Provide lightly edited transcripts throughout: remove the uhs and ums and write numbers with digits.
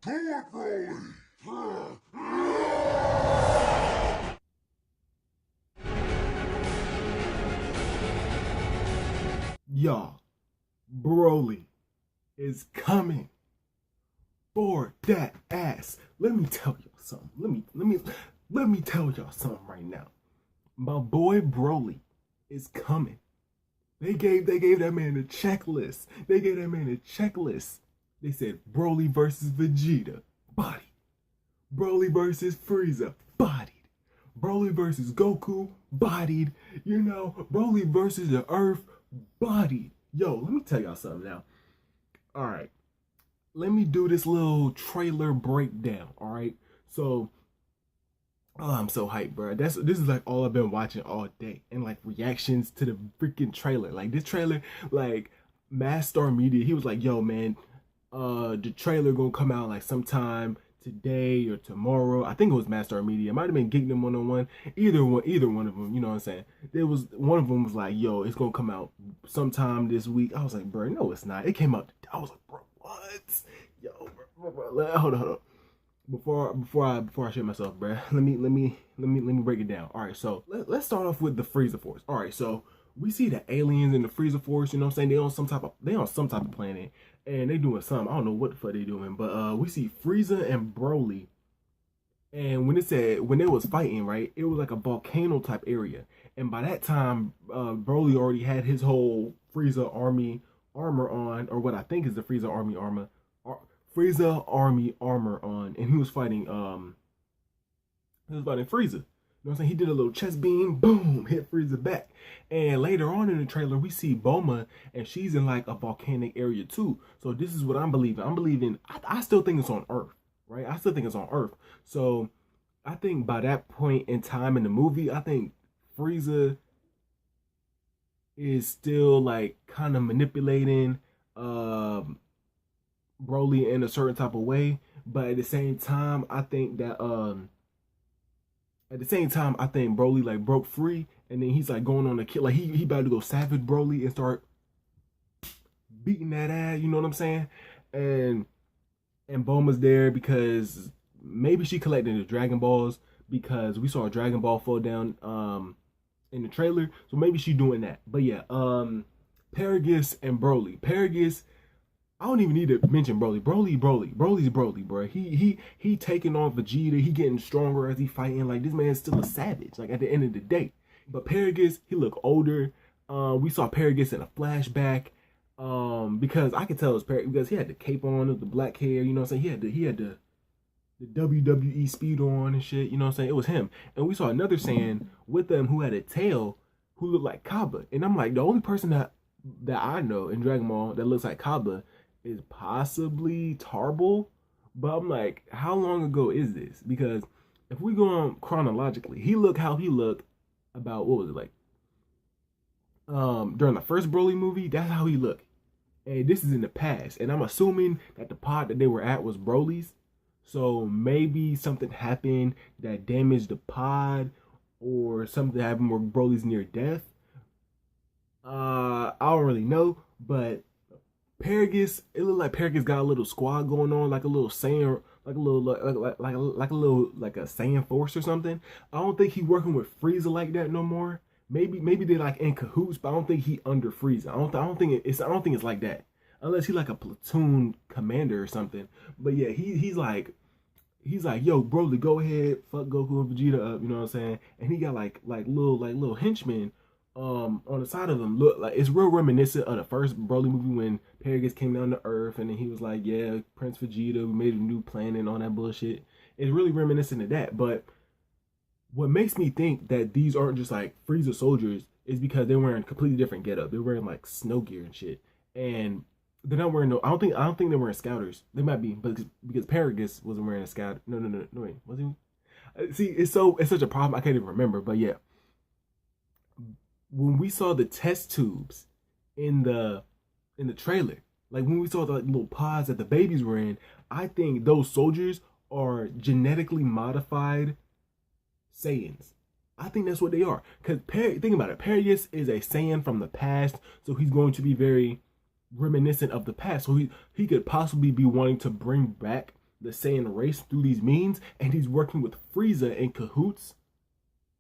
Do it, Broly! Y'all, Broly is coming for that ass. Let me tell y'all something. Let me tell y'all something right now. My boy Broly is coming. They gave that man a checklist. They gave that man a checklist. They said Broly versus Vegeta, bodied. Broly versus Frieza, bodied. Broly versus Goku, bodied. You know, Broly versus the Earth, bodied. Yo, let me tell y'all something now. All right, let me do this little trailer breakdown. All right, so I'm so hyped, bro. This is like all I've been watching all day, and like reactions to the freaking trailer. Like this trailer, like Star Media, he was like, "Yo, man, the trailer gonna come out like sometime today or tomorrow." I think it was Star Media. It might have been Geekdom 101. Either one of them. You know what I'm saying? There was one of them was like, "Yo, it's gonna come out sometime this week." I was like, "Bro, no, it's not." It came out. I was like, "Bro, what?" Yo, bro. Hold on. Before I shit myself, bro, let me break it down. All right, so let's start off with the Frieza Force. All right, so we see the aliens in the Frieza Force. You know what I'm saying? They on some type of planet, and they doing something. I don't know what the fuck they doing, but we see Frieza and Broly. And when they was fighting, right, it was like a volcano type area. And by that time, Broly already had his whole Frieza army armor on, or what I think is the Frieza army armor. Frieza army armor on, and he was fighting Frieza. You know what I'm saying? He did a little chest beam, boom, hit Frieza back. And later on in the trailer, we see Bulma, and she's in like a volcanic area too. So this is what I'm believing. I still think it's on Earth, right? I still think it's on Earth. So I think by that point in time in the movie, I think Frieza is still like kind of manipulating Broly in a certain type of way, but at the same time, I think Broly like broke free, and then he's like going on a kill, like he about to go savage Broly and start beating that ass. You know what I'm saying? And Bulma's there because maybe she collected the Dragon Balls because we saw a Dragon Ball fall down in the trailer, so maybe she doing that. But yeah, Paragus and Broly. Paragus, I don't even need to mention Broly. Broly's Broly, bro. He taking on Vegeta. He getting stronger as he fighting. Like this man's still a savage. Like at the end of the day. But Paragus, he look older. We saw Paragus in a flashback. Because I could tell it was Paragus because he had the cape on with the black hair. You know what I'm saying? He had the WWE speed on and shit. You know what I'm saying? It was him. And we saw another Saiyan with them who had a tail who looked like Kaba. And I'm like, the only person that I know in Dragon Ball that looks like Kaba is possibly Tarble, but I'm like, how long ago is this? Because if we go on chronologically, he looked how he looked about what was it like? During the first Broly movie, that's how he looked. And this is in the past, and I'm assuming that the pod that they were at was Broly's. So maybe something happened that damaged the pod, or something happened where Broly's near death. I don't really know, but Paragus, it looked like Paragus got a little squad going on, like a little Saiyan, like a little like a Saiyan force or something. I don't think he working with Frieza like that no more. Maybe they like in cahoots, but I don't think he under Frieza. I don't think it's like that. Unless he's like a platoon commander or something. But yeah, he's like, yo, Broly, go ahead, fuck Goku and Vegeta up, you know what I'm saying? And he got like little henchmen on the side of him. Look like it's real reminiscent of the first Broly movie when Paragus came down to Earth and then he was like, yeah, Prince Vegeta, we made a new planet and all that bullshit. It's really reminiscent of that. But what makes me think that these aren't just like Frieza soldiers is because they're wearing completely different getup. They're wearing like snow gear and shit. And they're not wearing I don't think they're wearing scouters. They might be, but because Paragus wasn't wearing a scout. No, wait, was he? See, it's such a problem I can't even remember. But yeah, when we saw the test tubes in the trailer, like when we saw the like, little pods that the babies were in, I think those soldiers are genetically modified Saiyans. I think that's what they are. Because think about it, Paragus is a Saiyan from the past, so he's going to be very reminiscent of the past. So he could possibly be wanting to bring back the Saiyan race through these means, and he's working with Frieza in cahoots.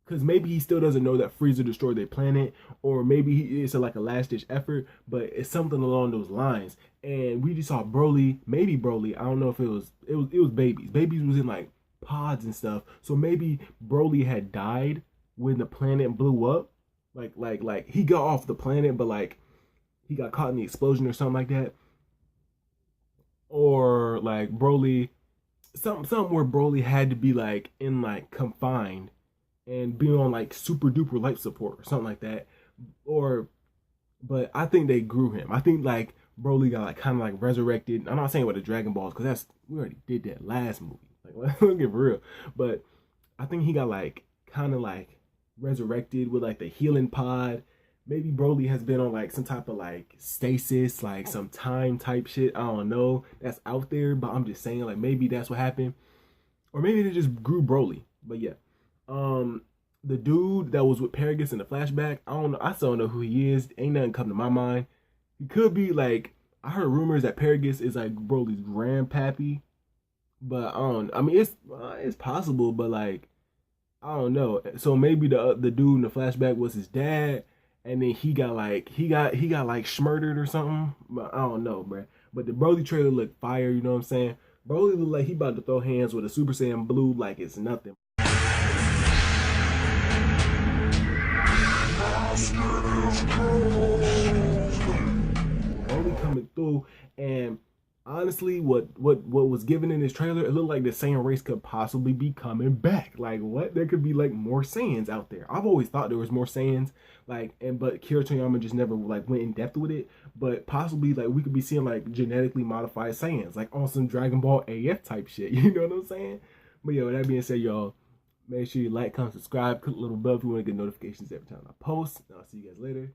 Because maybe he still doesn't know that Frieza destroyed their planet, or maybe it's like a last ditch effort, but it's something along those lines. And we just saw Broly, maybe Broly. I don't know if it was babies. Babies was in like pods and stuff. So maybe Broly had died when the planet blew up. Like he got off the planet, but like he got caught in the explosion or something like that. Or like Broly, something where Broly had to be like in like confined and be on like super duper life support or something like that. Or, but I think they grew him. I think like Broly got like kind of like resurrected. I'm not saying with the Dragon Balls because that's we already did that last movie. Like look at for real. But I think he got like kind of like resurrected with like the healing pod. Maybe Broly has been on like some type of like stasis, like some time type shit. I don't know. That's out there, but I'm just saying like maybe that's what happened. Or maybe they just grew Broly. But yeah. The dude that was with Paragus in the flashback, I don't know. I still don't know who he is. Ain't nothing come to my mind. He could be like, I heard rumors that Paragus is like Broly's grandpappy, but I don't. I mean, it's possible, but like I don't know. So maybe the dude in the flashback was his dad, and then he got like schmurdered or something. But I don't know, bro. But the Broly trailer looked fire. You know what I'm saying? Broly looked like he about to throw hands with a Super Saiyan Blue like it's nothing. Broly coming through, and honestly, what was given in this trailer, it looked like the Saiyan race could possibly be coming back. Like what? There could be like more Saiyans out there. I've always thought there was more Saiyans, like, and but Kira Toriyama just never like went in depth with it. But possibly like we could be seeing like genetically modified Saiyans, like on some Dragon Ball AF type shit. You know what I'm saying? But yeah, with that being said, y'all, make sure you like, comment, subscribe, click the little bell if you want to get notifications every time I post. And I'll see you guys later.